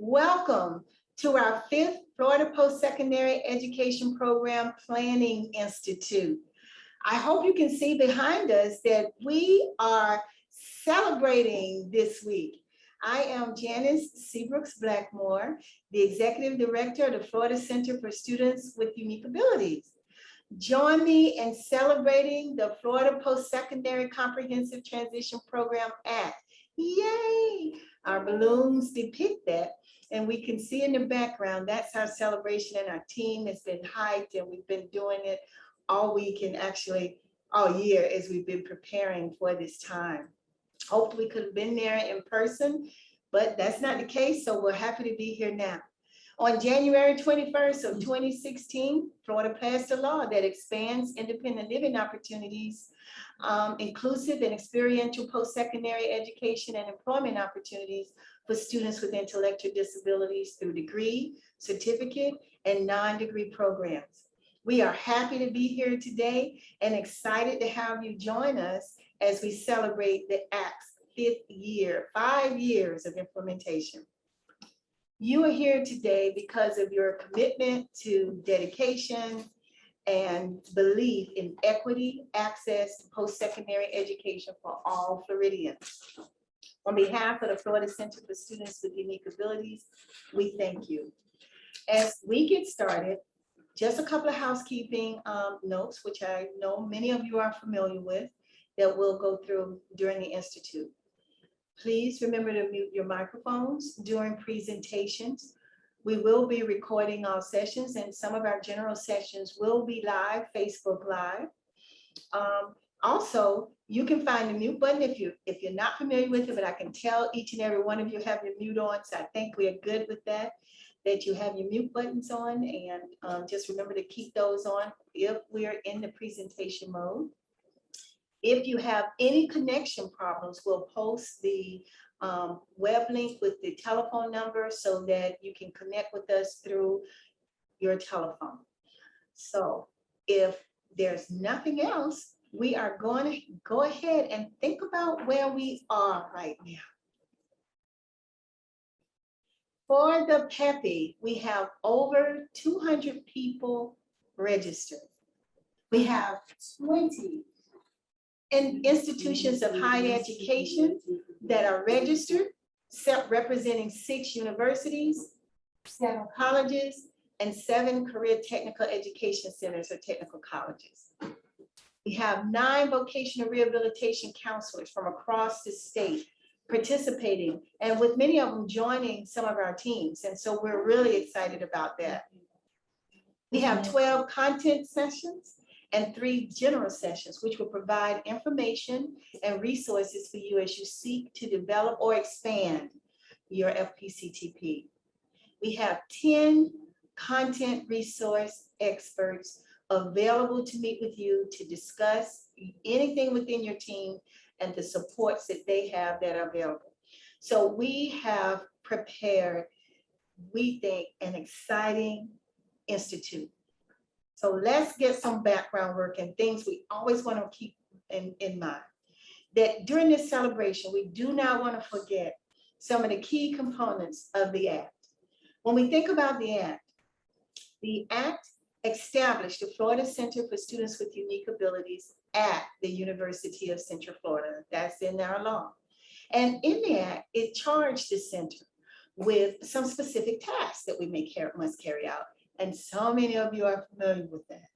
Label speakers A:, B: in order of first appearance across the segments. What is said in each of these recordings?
A: Welcome to our fifth Florida Post-Secondary Education Program Planning Institute. I hope you can see behind us that we are celebrating this week. I am Janice Seabrooks Blackmore, the Executive Director of the Florida Center for Students with Unique Abilities. Join me in celebrating the Florida Post-Secondary Comprehensive Transition Program Act. Yay! Our balloons depict that. And we can see in the background, that's our celebration, and our team has been hyped, and we've been doing it all week and actually all year as we've been preparing for this time. Hopefully we could have been there in person, but that's not the case, so we're happy to be here now. On January 21st of 2016, Florida passed a law that expands independent living opportunities, inclusive and experiential post-secondary education and employment opportunities for students with intellectual disabilities through degree, certificate, and non-degree programs. We are happy to be here today and excited to have you join us as we celebrate the Act's 5th year, 5 years of implementation. You are here today because of your commitment to dedication and belief in equity, access to post-secondary education for all Floridians. On behalf of the Florida Center for Students with Unique Abilities, we thank you. As we get started, just a couple of housekeeping notes, which I know many of you are familiar with, that we'll go through during the Institute. Please remember to mute your microphones during presentations. We will be recording our sessions, and some of our general sessions will be live, Facebook Live. Also, you can find the mute button if you're not familiar with it, but I can tell each and every one of you have your mute on, so I think we are good with that you have your mute buttons on, and just remember to keep those on if we're in the presentation mode. If you have any connection problems, we'll post the web link with the telephone number so that you can connect with us through your telephone. So if there's nothing else, we are going to go ahead and think about where we are right now. For the PEPI, we have over 200 people registered. We have 20 institutions of higher education that are registered, representing 6 universities, 7 colleges, and 7 career technical education centers or technical colleges. We have 9 vocational rehabilitation counselors from across the state participating, and with many of them joining some of our teams. And so we're really excited about that. We have 12 content sessions and 3 general sessions, which will provide information and resources for you as you seek to develop or expand your FPCTP. We have 10 content resource experts available to meet with you to discuss anything within your team and the supports that they have that are available. So we have prepared, we think, an exciting institute. So let's get some background work and things we always want to keep in mind. That during this celebration, we do not want to forget some of the key components of the Act. When we think about the Act established the Florida Center for Students with Unique Abilities at the University of Central Florida. That's in our law. And in the Act, it charged the center with some specific tasks that we must carry out. And so many of you are familiar with that.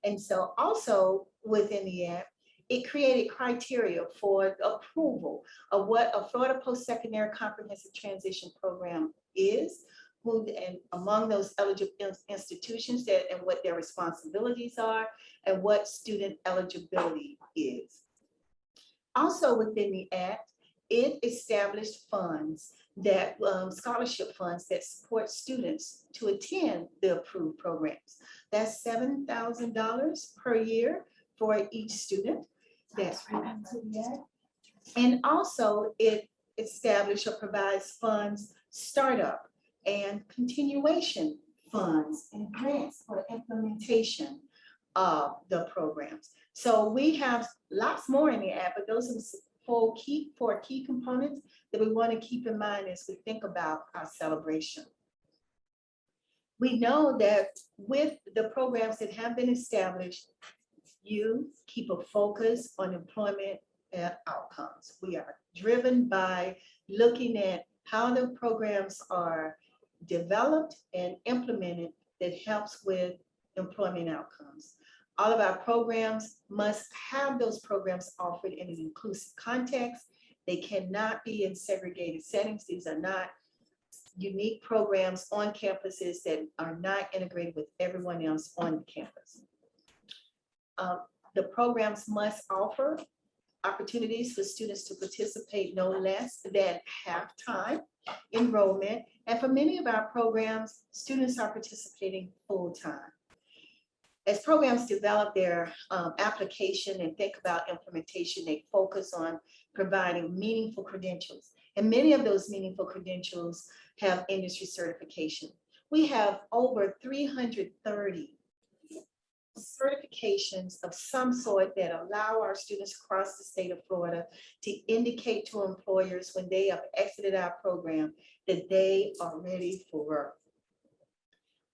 A: And so also within the Act, it created criteria for approval of what a Florida Post-Secondary Comprehensive Transition Program is, who and among those eligible institutions and what their responsibilities are, and what student eligibility is. Also within the Act, it established funds that scholarship funds that support students to attend the approved programs. That's $7,000 per year for each student. That's and also it established or provides funds, startup and continuation funds and grants for implementation of the programs. So we have lots more in the Act, but those are four key components that we want to keep in mind as we think about our celebration. We know that with the programs that have been established, you keep a focus on employment outcomes. We are driven by looking at how the programs are developed and implemented that helps with employment outcomes. All of our programs must have those programs offered in an inclusive context. They cannot be in segregated settings. These are not unique programs on campuses that are not integrated with everyone else on the campus. The programs must offer opportunities for students to participate no less than half-time enrollment. And for many of our programs, students are participating full-time. As programs develop their application and think about implementation, they focus on providing meaningful credentials. And many of those meaningful credentials have industry certification. We have over 330 certifications of some sort that allow our students across the state of Florida to indicate to employers when they have exited our program that they are ready for work.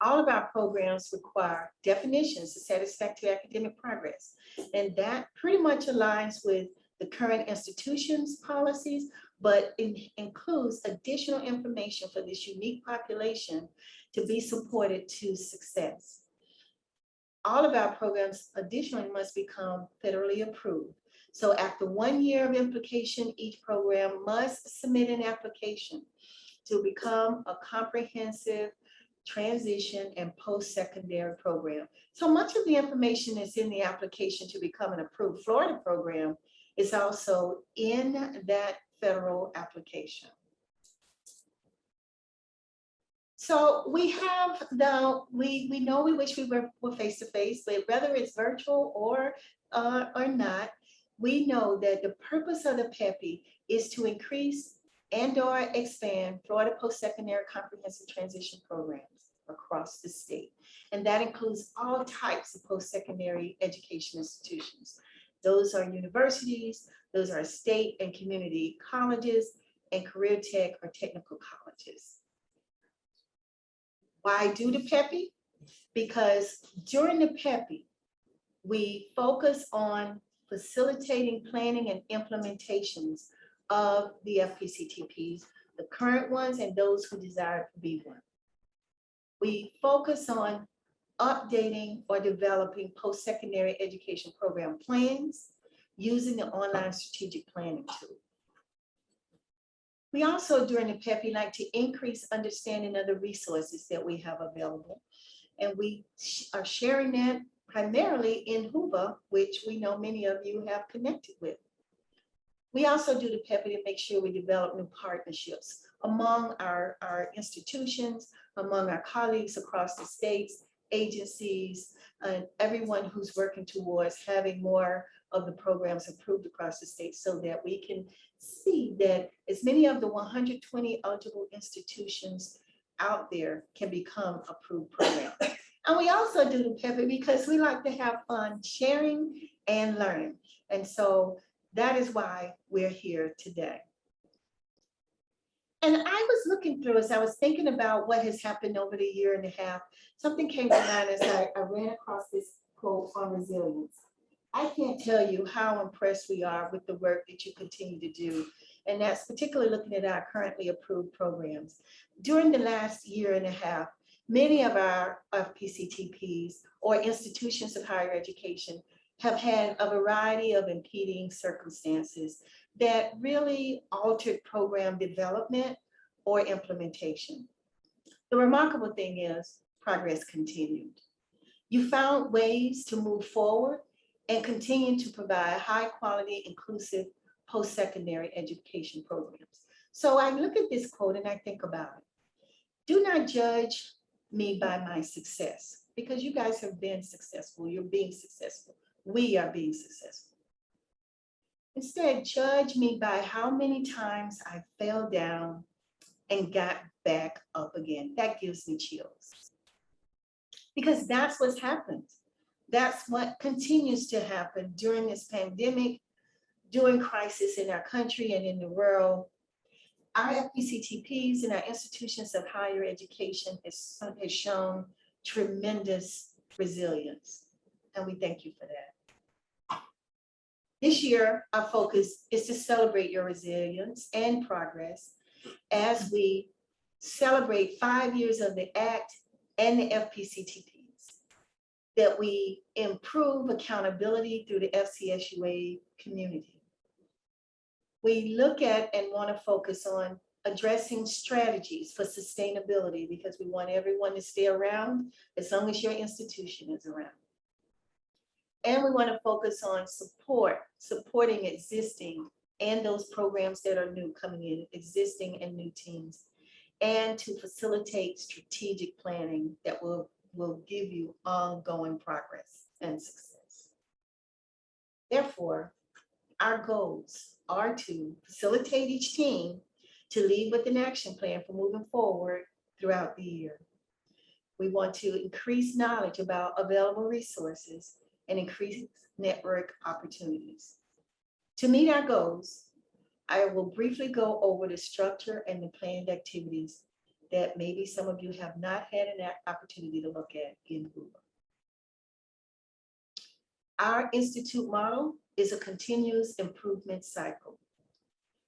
A: All of our programs require definitions of satisfactory academic progress, and that pretty much aligns with the current institution's policies, but it includes additional information for this unique population to be supported to success. All of our programs additionally must become federally approved. So after 1 year of implication, each program must submit an application to become a comprehensive transition and post-secondary program. So much of the information that's in the application to become an approved Florida program is also in that federal application. So we have we know we wish we were face-to-face, but whether it's virtual or not, we know that the purpose of the PEPI is to increase and/or expand Florida post-secondary comprehensive transition programs across the state. And that includes all types of post-secondary education institutions. Those are universities, those are state and community colleges, and career tech or technical colleges. Why do the PEPI? Because during the PEPI, we focus on facilitating planning and implementations of the FPCTPs, the current ones and those who desire to be one. We focus on updating or developing post-secondary education program plans using the online strategic planning tool. We also, during the PEPI, like to increase understanding of the resources that we have available. And we are sharing that primarily in Hoover, which we know many of you have connected with. We also do the PEPI to make sure we develop new partnerships among our institutions, among our colleagues across the states, agencies, and everyone who's working towards having more of the programs approved across the state so that we can see that as many of the 120 eligible institutions out there can become approved programs. And we also do the PEPI because we like to have fun sharing and learning. And so that is why we're here today. And I was looking through, as I was thinking about what has happened over the year and a half, something came to mind as I ran across this quote on resilience. I can't tell you how impressed we are with the work that you continue to do. And that's particularly looking at our currently approved programs. During the last year and a half, many of our FPCTPs or institutions of higher education have had a variety of impeding circumstances that really altered program development or implementation. The remarkable thing is progress continued. You found ways to move forward and continue to provide high quality, inclusive post-secondary education programs. So I look at this quote and I think about it. Do not judge me by my success, because you guys have been successful. You're being successful. We are being successful. Instead, judge me by how many times I fell down and got back up again. That gives me chills. Because that's what's happened. That's what continues to happen during this pandemic. during crisis in our country and in the world, our FPCTPs and our institutions of higher education has shown tremendous resilience, and we thank you for that. This year, our focus is to celebrate your resilience and progress as we celebrate 5 years of the Act and the FPCTPs, that we improve accountability through the FCSUA community. We look at and want to focus on addressing strategies for sustainability, because we want everyone to stay around as long as your institution is around. And we want to focus on supporting existing and those programs that are new coming in, existing and new teams, and to facilitate strategic planning that will give you ongoing progress and success. Therefore, our goals are to facilitate each team to lead with an action plan for moving forward throughout the year. We want to increase knowledge about available resources and increase network opportunities. To meet our goals, I will briefly go over the structure and the planned activities that maybe some of you have not had an opportunity to look at in Hoover. Our institute model is a continuous improvement cycle.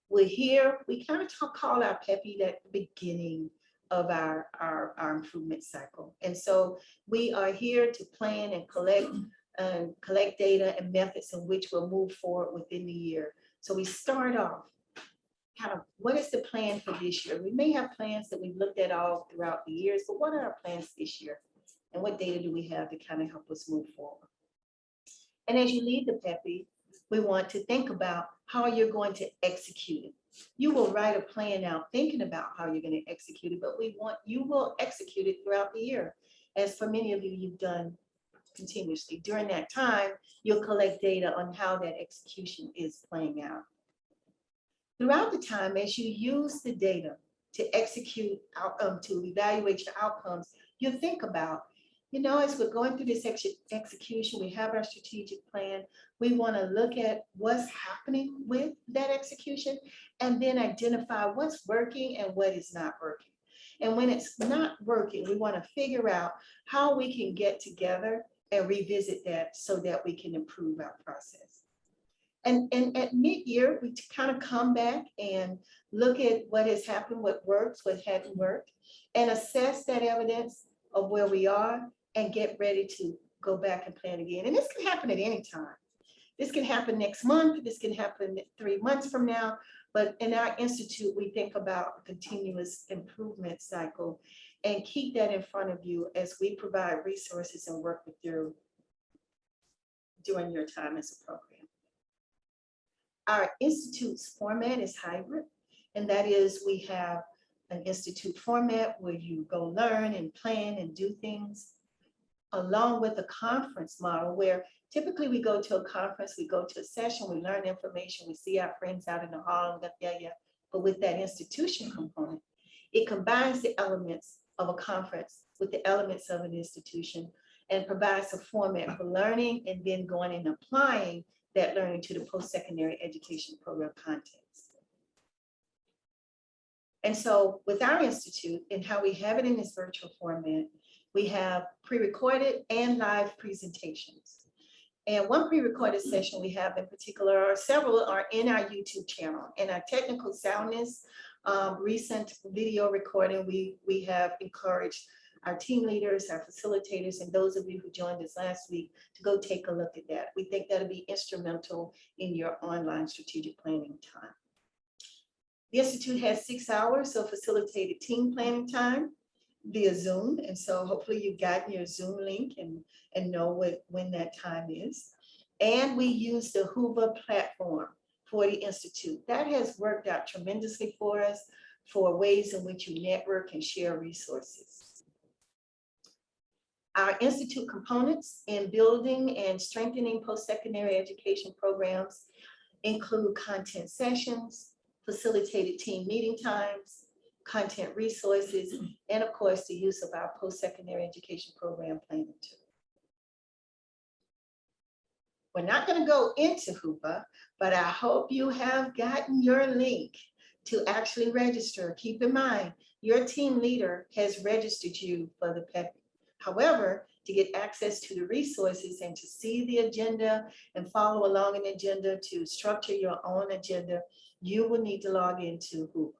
A: We're here, we kind of call our PEPI at the beginning of our improvement cycle. And so we are here to plan and collect data and methods in which we'll move forward within the year. So we start off kind of, what is the plan for this year? We may have plans that we've looked at all throughout the years, but what are our plans this year? And what data do we have to kind of help us move forward? And as you lead the PEPI, we want to think about how you're going to execute it. You will write a plan out thinking about how you're going to execute it, but you will execute it throughout the year. As for many of you, you've done continuously. During that time, you'll collect data on how that execution is playing out. Throughout the time, as you use the data to execute, to evaluate your outcomes, you think about, as we're going through this execution, we have our strategic plan. We want to look at what's happening with that execution and then identify what's working and what is not working. And when it's not working, we want to figure out how we can get together and revisit that so that we can improve our process. And at mid-year, we kind of come back and look at what has happened, what works, what hadn't worked, and assess that evidence of where we are and get ready to go back and plan again. And this can happen at any time. This can happen next month. This can happen 3 months from now. But in our institute, we think about a continuous improvement cycle and keep that in front of you as we provide resources and work with you during your time as a program. Our institute's format is hybrid, and that is we have an institute format where you go learn and plan and do things, along with a conference model where typically we go to a conference, we go to a session, we learn information, we see our friends out in the hall, but with that institution component, it combines the elements of a conference with the elements of an institution and provides a format for learning and then going and applying that learning to the post-secondary education program context. And so with our institute and how we have it in this virtual format, we have pre-recorded and live presentations. And one pre-recorded session we have in particular, or several are in our YouTube channel. And our technical soundness, recent video recording, we have encouraged our team leaders, our facilitators, and those of you who joined us last week to go take a look at that. We think that'll be instrumental in your online strategic planning time. The Institute has 6 hours of facilitated team planning time via Zoom. And so hopefully you've gotten your Zoom link and know when that time is. And we use the Hoover platform for the Institute. That has worked out tremendously for us for ways in which you network and share resources. Our Institute components in building and strengthening post-secondary education programs include content sessions, facilitated team meeting times, content resources, and of course, the use of our post-secondary education program planning tool. We're not going to go into Hoover, but I hope you have gotten your link to actually register. Keep in mind, your team leader has registered you for the PEPI. However, to get access to the resources and to see the agenda and follow along an agenda, to structure your own agenda, you will need to log into Hoover.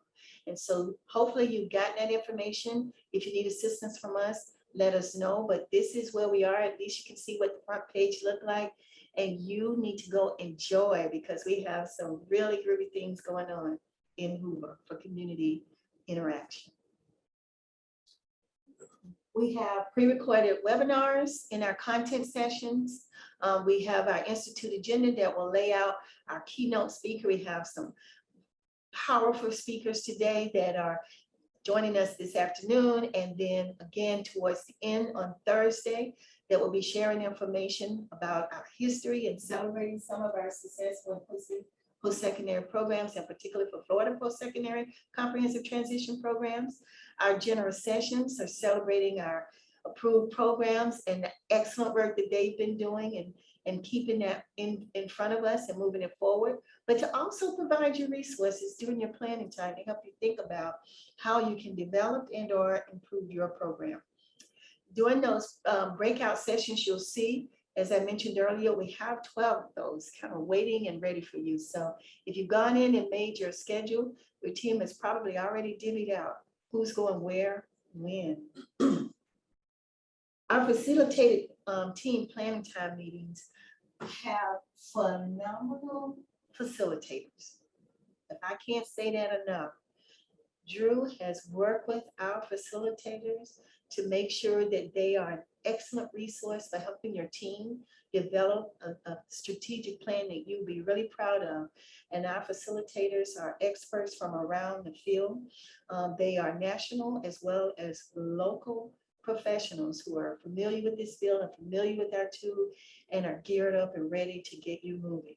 A: And so hopefully you've gotten that information. If you need assistance from us, let us know. But this is where we are. At least you can see what the front page look like. And you need to go enjoy, because we have some really groovy things going on in Hoover for community interaction. We have pre-recorded webinars in our content sessions. We have our Institute agenda that will lay out our keynote speaker. We have some powerful speakers today that are joining us this afternoon, and then again towards the end on Thursday that will be sharing information about our history and celebrating some of our successful post-secondary programs, and particularly for Florida post-secondary comprehensive transition programs. Our general sessions are celebrating our approved programs and the excellent work that they've been doing, and keeping that in front of us and moving it forward, but to also provide you resources during your planning time to help you think about how you can develop and or improve your program. During those breakout sessions, you'll see, as I mentioned earlier, we have 12 of those kind of waiting and ready for you. So if you've gone in and made your schedule, your team has probably already divvied out who's going where, when. Our facilitated team planning time meetings have phenomenal facilitators. If I can't say that enough, Drew has worked with our facilitators to make sure that they are an excellent resource for helping your team develop a strategic plan that you'll be really proud of. And our facilitators are experts from around the field. They are national as well as local professionals who are familiar with this field and familiar with our tool and are geared up and ready to get you moving.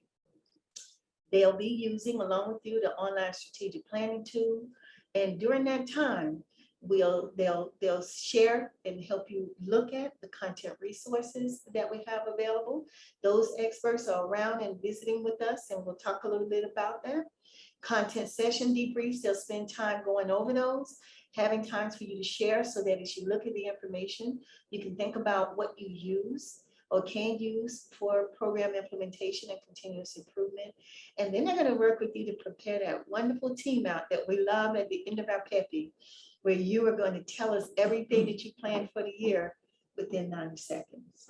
A: They'll be using, along with you, the online strategic planning tool. And during that time, they'll share and help you look at the content resources that we have available. Those experts are around and visiting with us, and we'll talk a little bit about that. Content session debriefs, they'll spend time going over those, having times for you to share, so that as you look at the information, you can think about what you use or can use for program implementation and continuous improvement. And then they're going to work with you to prepare that wonderful team out that we love at the end of our PEPI, where you are going to tell us everything that you planned for the year within 90 seconds.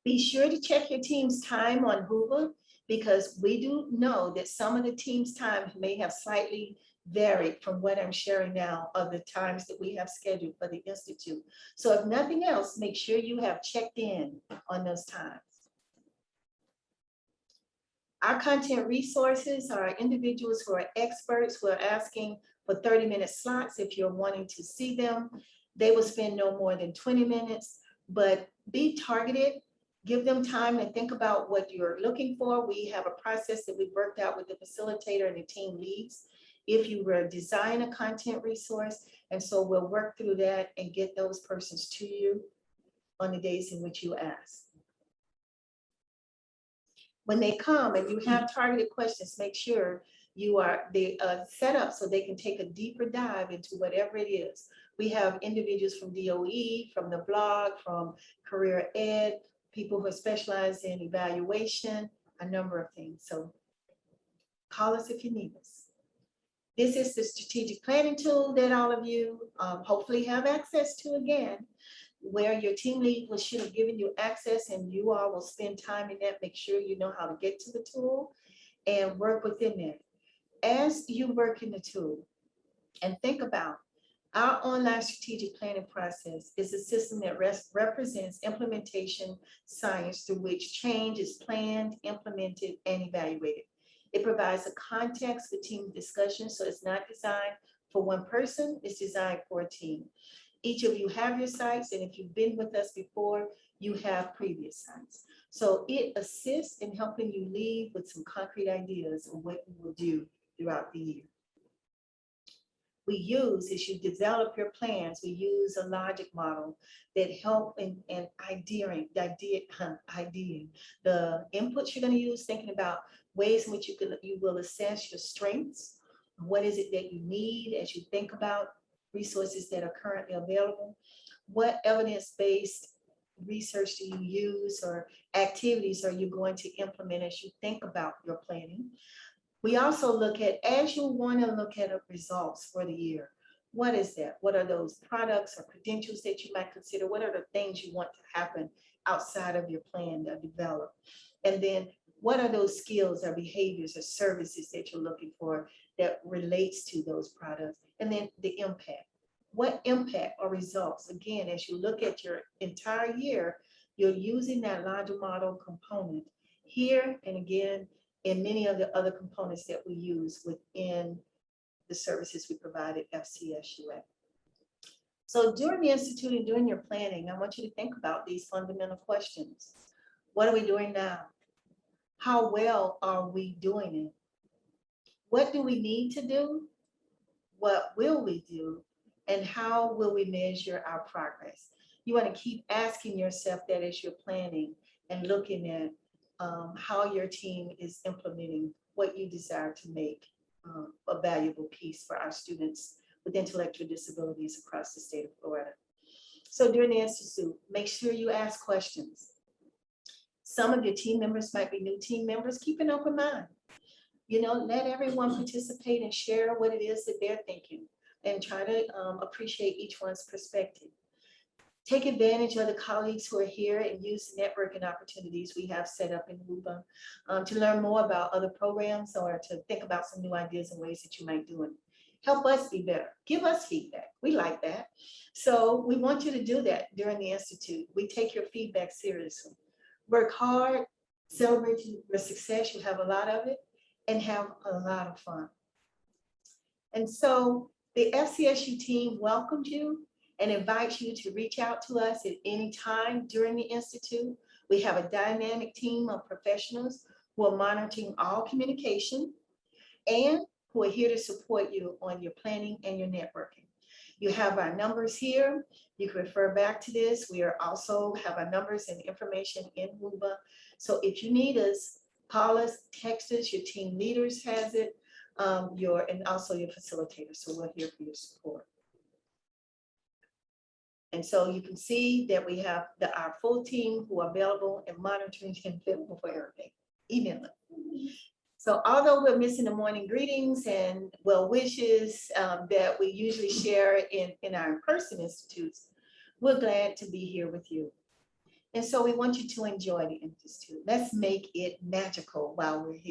A: Be sure to check your team's time on Hoover, because we do know that some of the team's time may have slightly varied from what I'm sharing now of the times that we have scheduled for the Institute. So if nothing else, make sure you have checked in on those times. Our content resources are individuals who are experts who are asking for 30-minute slots. If you're wanting to see them, they will spend no more than 20 minutes, but be targeted. Give them time to think about what you're looking for. We have a process that we've worked out with the facilitator and the team leads if you were to design a content resource. And so we'll work through that and get those persons to you on the days in which you ask. When they come and you have targeted questions, make sure you are set up so they can take a deeper dive into whatever it is. We have individuals from DOE, from the blog, from career ed, people who are specialized in evaluation, a number of things. So call us if you need us. This is the strategic planning tool that all of you hopefully have access to again, where your team lead should have given you access, and you all will spend time in that. Make sure you know how to get to the tool and work within it. As you work in the tool and think about our online strategic planning process is a system that represents implementation science through which change is planned, implemented, and evaluated. It provides a context for team discussion, so it's not designed for one person, it's designed for a team. Each of you have your sites, and if you've been with us before, you have previous sites. So it assists in helping you leave with some concrete ideas of what you will do throughout the year. we use is you develop your plans. We use a logic model that help in ideating, the inputs you're going to use, thinking about ways in which you will assess your strengths. What is it that you need as you think about resources that are currently available? What evidence-based research do you use or activities are you going to implement as you think about your planning? We also look at, as you want to look at results for the year, what is that? What are those products or credentials that you might consider? What are the things you want to happen outside of your plan to develop? And then what are those skills or behaviors or services that you're looking for that relates to those products? And then the impact. What impact or results? Again, as you look at your entire year, you're using that logic model component here and again in many of the other components that we use within the services we provide at FCSUA. So during the Institute and during your planning, I want you to think about these fundamental questions. What are we doing now? How well are we doing it? What do we need to do? What will we do? And how will we measure our progress? You want to keep asking yourself that as you're planning and looking at how your team is implementing what you desire to make a valuable piece for our students with intellectual disabilities across the state of Florida. So during the Institute, make sure you ask questions. Some of your team members might be new team members. Keep an open mind. You know, let everyone participate and share what it is that they're thinking and try to appreciate each one's perspective. Take advantage of the colleagues who are here and use networking opportunities we have set up in WUBA to learn more about other programs or to think about some new ideas and ways that you might do it. Help us be better. Give us feedback. We like that. So we want you to do that during the Institute. We take your feedback seriously. Work hard, celebrate your success. You have a lot of it, and have a lot of fun. And so the FCSU team welcomes you and invites you to reach out to us at any time during the Institute. We have a dynamic team of professionals who are monitoring all communication and who are here to support you on your planning and your networking. You have our numbers here. You can refer back to this. We are also have our numbers and information in WUBA. So if you need us, call us, text us, your team leaders has it, and also your facilitators. So we're here for your support. And so you can see that we have our full team who are available and monitoring and available for everything. Email them. So although we're missing the morning greetings and well wishes that we usually share in our in-person institutes, we're glad to be here with you. And so we want you to enjoy the Institute. Let's make it magical while we're here.